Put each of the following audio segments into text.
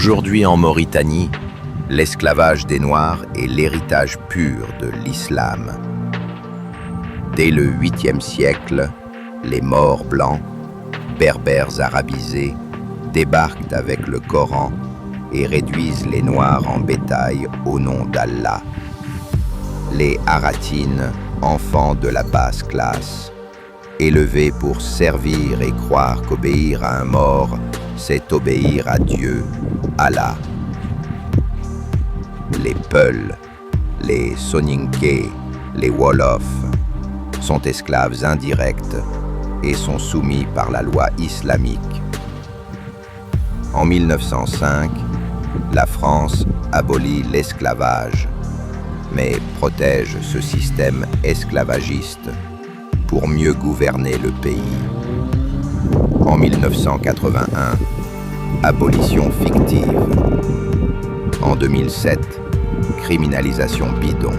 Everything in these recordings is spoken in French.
Aujourd'hui en Mauritanie, l'esclavage des Noirs est l'héritage pur de l'islam. Dès le 8e siècle, les Maures blancs, berbères arabisés, débarquent avec le Coran et réduisent les Noirs en bétail au nom d'Allah. Les Haratines, enfants de la basse classe, élevés pour servir et croire qu'obéir à un mort, c'est obéir à Dieu, Allah. Les Peuls, les Soninké, les Wolofs sont esclaves indirects et sont soumis par la loi islamique. En 1905, la France abolit l'esclavage, mais protège ce système esclavagiste pour mieux gouverner le pays. En 1981, abolition fictive. En 2007, criminalisation bidon.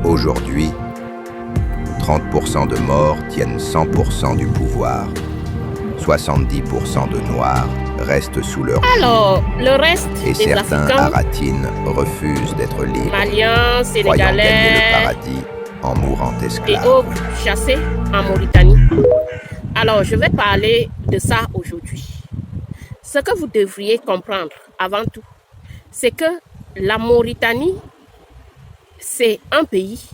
Aujourd'hui, 30% de morts tiennent 100% du pouvoir. 70% de Noirs restent sous leur joug. Alors, le reste Et des certains Africains, Haratines refusent d'être libres, Maliens, croyant gagner le Sénégalais paradis en mourant et esclaves. autres chassés en Mauritanie. Alors, je vais parler de ça aujourd'hui. Ce que vous devriez comprendre avant tout, c'est que la Mauritanie, c'est un pays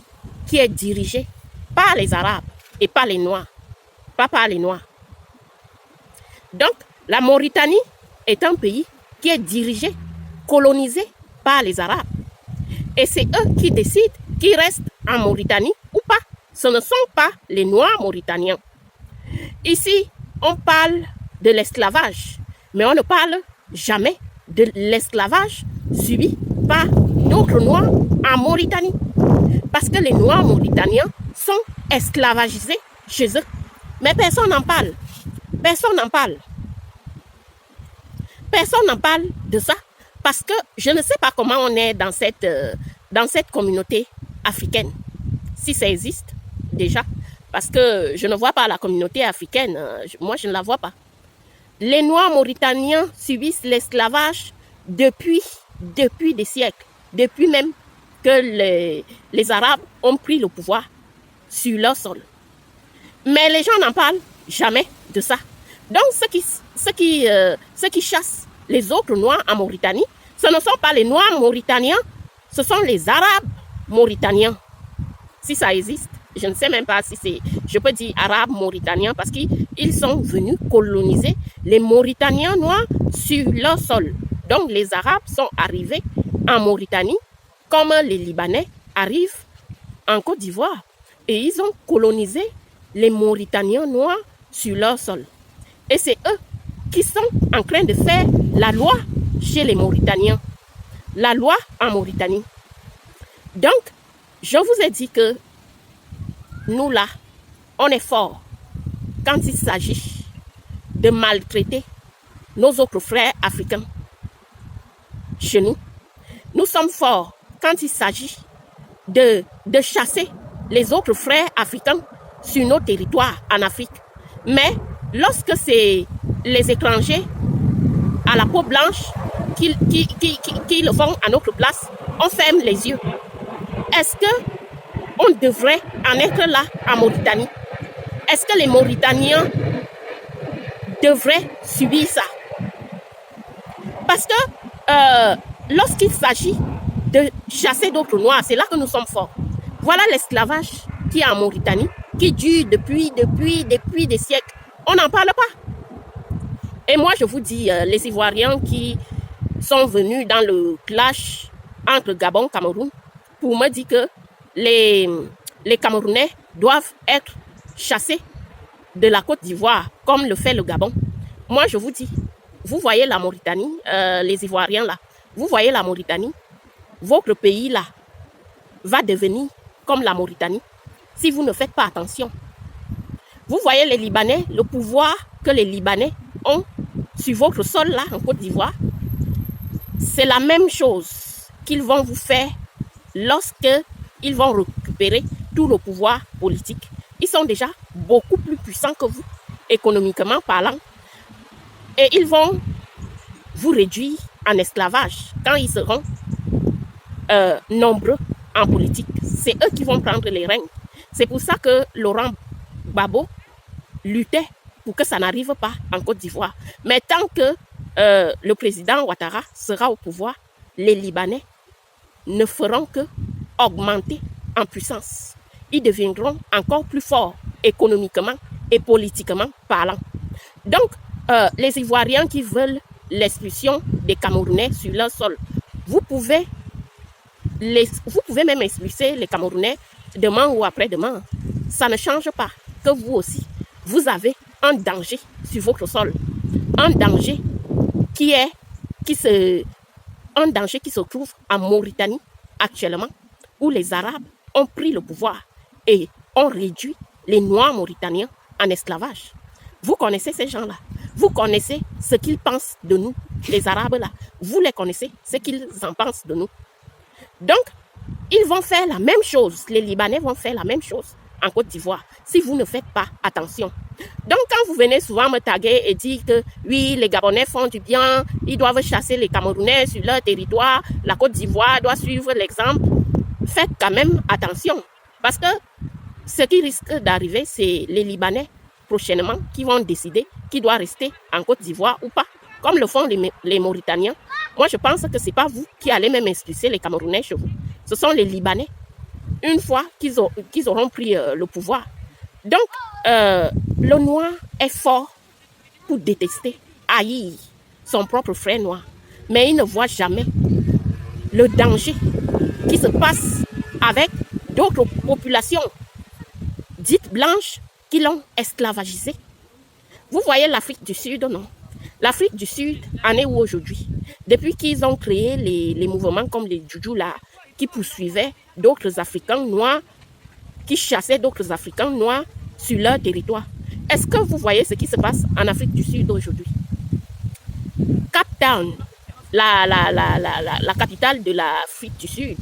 qui est dirigé par les Arabes et par les Noirs, pas par les Noirs. Donc, la Mauritanie est un pays qui est dirigé, colonisé par les Arabes. Et c'est eux qui décident qui reste en Mauritanie ou pas. Ce ne sont pas les Noirs mauritaniens. Ici, on parle de l'esclavage, mais on ne parle jamais de l'esclavage subi par d'autres Noirs en Mauritanie. Parce que les Noirs mauritaniens sont esclavagisés chez eux. Mais personne n'en parle. Personne n'en parle. Personne n'en parle de ça. Parce que je ne sais pas comment on est dans cette communauté africaine. Si ça existe déjà. Parce que je ne vois pas la communauté africaine. Moi, je ne la vois pas. Les Noirs mauritaniens subissent l'esclavage depuis des siècles. Depuis même que les Arabes ont pris le pouvoir sur leur sol. Mais les gens n'en parlent jamais de ça. Donc, ceux qui chassent les autres Noirs en Mauritanie, ce ne sont pas les Noirs mauritaniens, ce sont les Arabes mauritaniens. Si ça existe, je ne sais même pas si c'est, je peux dire Arabes mauritaniens parce qu'ils sont venus coloniser les Mauritaniens noirs sur leur sol. Donc, les Arabes sont arrivés en Mauritanie comme les Libanais arrivent en Côte d'Ivoire. Et ils ont colonisé les Mauritaniens noirs sur leur sol. Et c'est eux qui sont en train de faire la loi chez les Mauritaniens. La loi en Mauritanie. Donc, je vous ai dit que nous là, on est forts quand il s'agit de maltraiter nos autres frères africains. Chez nous, nous sommes forts quand il s'agit de chasser les autres frères africains sur nos territoires en Afrique. Mais lorsque c'est les étrangers à la peau blanche qui le font à notre place, on ferme les yeux. Est-ce qu'on devrait en être là en Mauritanie? Est-ce que les Mauritaniens devraient subir ça? Parce que lorsqu'il s'agit de chasser d'autres Noirs, c'est là que nous sommes forts. Voilà l'esclavage qui est en Mauritanie, qui dure depuis des siècles. On n'en parle pas. Et moi, je vous dis, les Ivoiriens qui sont venus dans le clash entre Gabon et Cameroun pour me dire que les Camerounais doivent être chassés de la Côte d'Ivoire, comme le fait le Gabon. Moi, je vous dis, vous voyez la Mauritanie, les Ivoiriens là, vous voyez la Mauritanie, votre pays là va devenir comme la Mauritanie si vous ne faites pas attention. Vous voyez les Libanais, le pouvoir que les Libanais ont sur votre sol là en Côte d'Ivoire, c'est la même chose qu'ils vont vous faire lorsque ils vont récupérer tout le pouvoir politique. Ils sont déjà beaucoup plus puissants que vous, économiquement parlant. Et ils vont vous réduire en esclavage quand ils seront nombreux en politique. C'est eux qui vont prendre les règnes. C'est pour ça que Laurent Gbagbo luttait pour que ça n'arrive pas en Côte d'Ivoire. Mais tant que le président Ouattara sera au pouvoir, les Libanais ne feront que augmenter en puissance. Ils deviendront encore plus forts économiquement et politiquement parlant. Donc, les Ivoiriens qui veulent l'expulsion des Camerounais sur leur sol, vous pouvez même expulser les Camerounais demain ou après-demain. Ça ne change pas que vous aussi, vous avez un danger sur votre sol. Un danger qui se trouve en Mauritanie actuellement, où les Arabes ont pris le pouvoir et ont réduit les Noirs mauritaniens en esclavage. Vous connaissez ces gens-là. Vous connaissez ce qu'ils pensent de nous, les Arabes-là. Vous les connaissez, ce qu'ils en pensent de nous. Donc, ils vont faire la même chose. Les Libanais vont faire la même chose en Côte d'Ivoire si vous ne faites pas attention. Donc, quand vous venez souvent me taguer et dire que oui, les Gabonais font du bien, ils doivent chasser les Camerounais sur leur territoire, la Côte d'Ivoire doit suivre l'exemple, faites quand même attention. Parce que ce qui risque d'arriver, c'est les Libanais prochainement qui vont décider qui doit rester en Côte d'Ivoire ou pas, comme le font les Mauritaniens. Moi, je pense que ce n'est pas vous qui allez même expulser les Camerounais chez vous. Ce sont les Libanais, une fois qu'ils auront pris le pouvoir. Donc, le noir est fort pour détester, haïr son propre frère noir. Mais il ne voit jamais le danger qui se passe avec d'autres populations dites blanches qui l'ont esclavagisé. Vous voyez l'Afrique du Sud, non? L'Afrique du Sud en est où aujourd'hui? Depuis qu'ils ont créé les mouvements comme les Djoudjou là, qui poursuivaient d'autres Africains noirs, qui chassaient d'autres Africains noirs sur leur territoire. Est-ce que vous voyez ce qui se passe en Afrique du Sud aujourd'hui? Cape Town, la capitale de l'Afrique du Sud,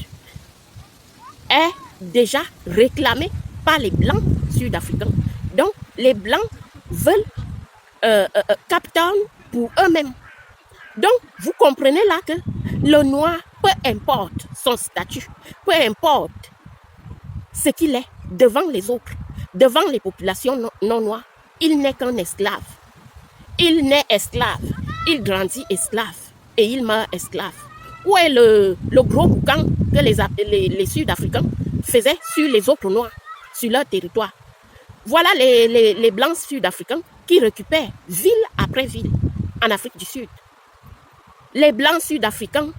est déjà réclamée par les Blancs sud-africains. Donc, les Blancs veulent Cape Town pour eux-mêmes. Donc, vous comprenez là que le noir, peu importe son statut, peu importe ce qu'il est devant les autres, devant les populations non noires, il n'est qu'un esclave. Il naît esclave, il grandit esclave et il meurt esclave. Où est le gros boucan que les Sud-Africains faisaient sur les autres noirs, sur leur territoire? Voilà les Blancs sud-africains qui récupèrent ville après ville en Afrique du Sud. Les Blancs sud-africains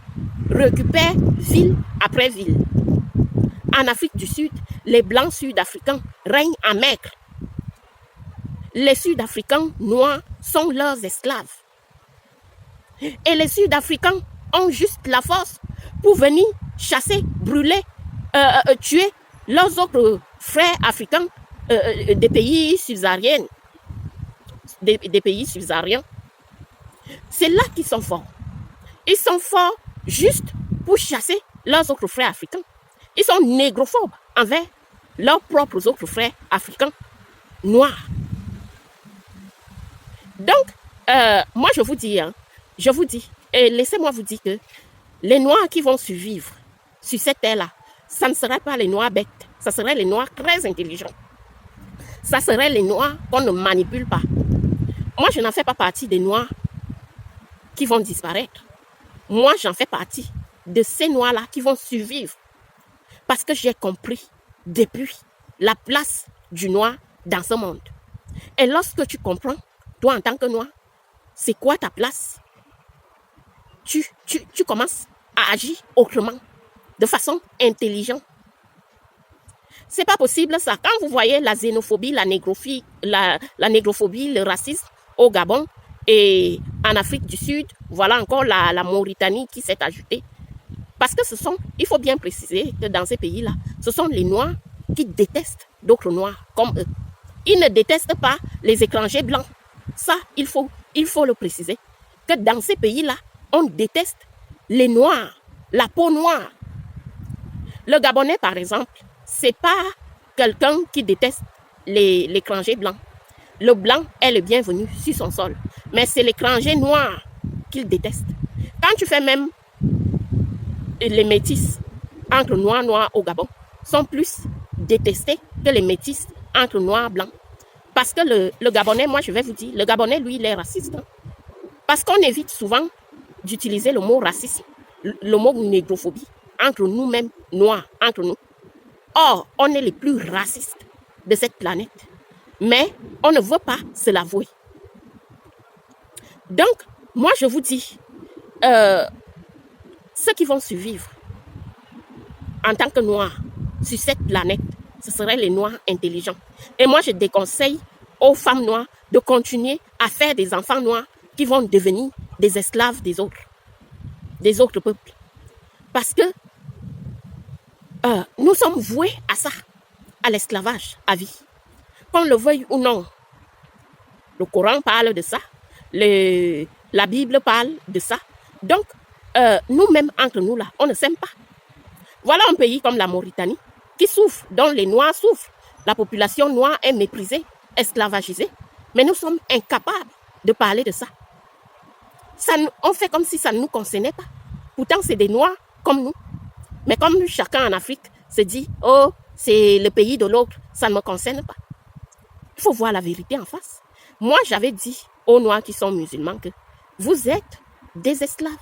récupèrent ville après ville. En Afrique du Sud, les Blancs sud-africains règnent en maître. Les Sud-Africains noirs sont leurs esclaves. Et les Sud-Africains ont juste la force pour venir chasser, brûler, tuer leurs autres frères africains des pays subsahariens. Des pays subsahariens. C'est là qu'ils sont forts. Ils sont forts juste pour chasser leurs autres frères africains. Ils sont négrophobes envers leurs propres autres frères africains noirs. Donc, moi je vous dis, et laissez-moi vous dire que les Noirs qui vont survivre sur cette terre-là, ça ne seraient pas les Noirs bêtes, ça seraient les Noirs très intelligents. Ça seraient les Noirs qu'on ne manipule pas. Moi, je n'en fais pas partie des Noirs qui vont disparaître. Moi, j'en fais partie de ces Noirs-là qui vont survivre. Parce que j'ai compris depuis la place du Noir dans ce monde. Et lorsque tu comprends, toi en tant que Noir, c'est quoi ta place? Tu commences à agir autrement, de façon intelligente. C'est pas possible ça. Quand vous voyez la xénophobie, la négrophobie, le racisme au Gabon et en Afrique du Sud, voilà encore la Mauritanie qui s'est ajoutée. Parce que il faut bien préciser que dans ces pays-là, ce sont les Noirs qui détestent d'autres Noirs comme eux. Ils ne détestent pas les étrangers blancs. Ça, il faut le préciser. Que dans ces pays-là, on déteste les Noirs, la peau noire. Le Gabonais, par exemple, c'est pas quelqu'un qui déteste l'étranger blanc. Le blanc est le bienvenu sur son sol. Mais c'est l'étranger noir qu'ils détestent. Quand tu fais même les métis entre noirs au Gabon, sont plus détestés que les métis entre noirs blancs. Parce que le Gabonais, moi je vais vous dire, le Gabonais, lui, il est raciste. Hein. Parce qu'on évite souvent d'utiliser le mot racisme, le mot négrophobie, entre nous-mêmes, noirs, entre nous. Or, on est les plus racistes de cette planète. Mais on ne veut pas se l'avouer. Donc, moi je vous dis, ceux qui vont survivre en tant que noirs sur cette planète, ce seraient les noirs intelligents. Et moi, je déconseille aux femmes noires de continuer à faire des enfants noirs qui vont devenir des esclaves des autres peuples. Parce que nous sommes voués à ça, à l'esclavage, à vie. Qu'on le veuille ou non. Le Coran parle de ça, la Bible parle de ça. Donc, nous-mêmes, entre nous là, on ne s'aime pas. Voilà un pays comme la Mauritanie qui souffre, dont les Noirs souffrent. La population noire est méprisée, esclavagisée. Mais nous sommes incapables de parler de ça. On fait comme si ça ne nous concernait pas. Pourtant, c'est des Noirs comme nous. Mais comme chacun en Afrique se dit, oh, c'est le pays de l'autre, ça ne me concerne pas. Il faut voir la vérité en face. Moi, j'avais dit aux Noirs qui sont musulmans que vous êtes des esclaves.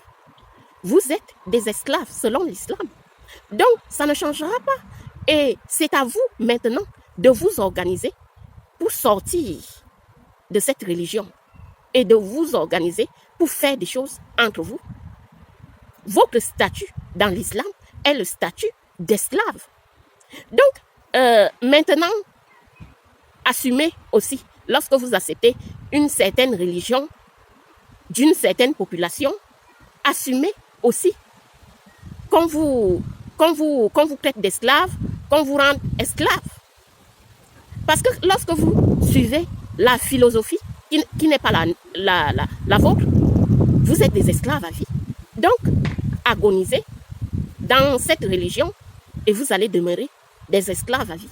Vous êtes des esclaves selon l'islam. Donc, ça ne changera pas. Et c'est à vous maintenant de vous organiser pour sortir de cette religion et de vous organiser pour faire des choses entre vous. Votre statut dans l'islam est le statut d'esclave. Donc, maintenant, assumez aussi, lorsque vous acceptez une certaine religion d'une certaine population, assumez aussi qu'on vous traite d'esclave, qu'on vous rende esclave. Parce que lorsque vous suivez la philosophie qui n'est pas la vôtre, vous êtes des esclaves à vie. Donc, agonisez dans cette religion et vous allez demeurer des esclaves à vie.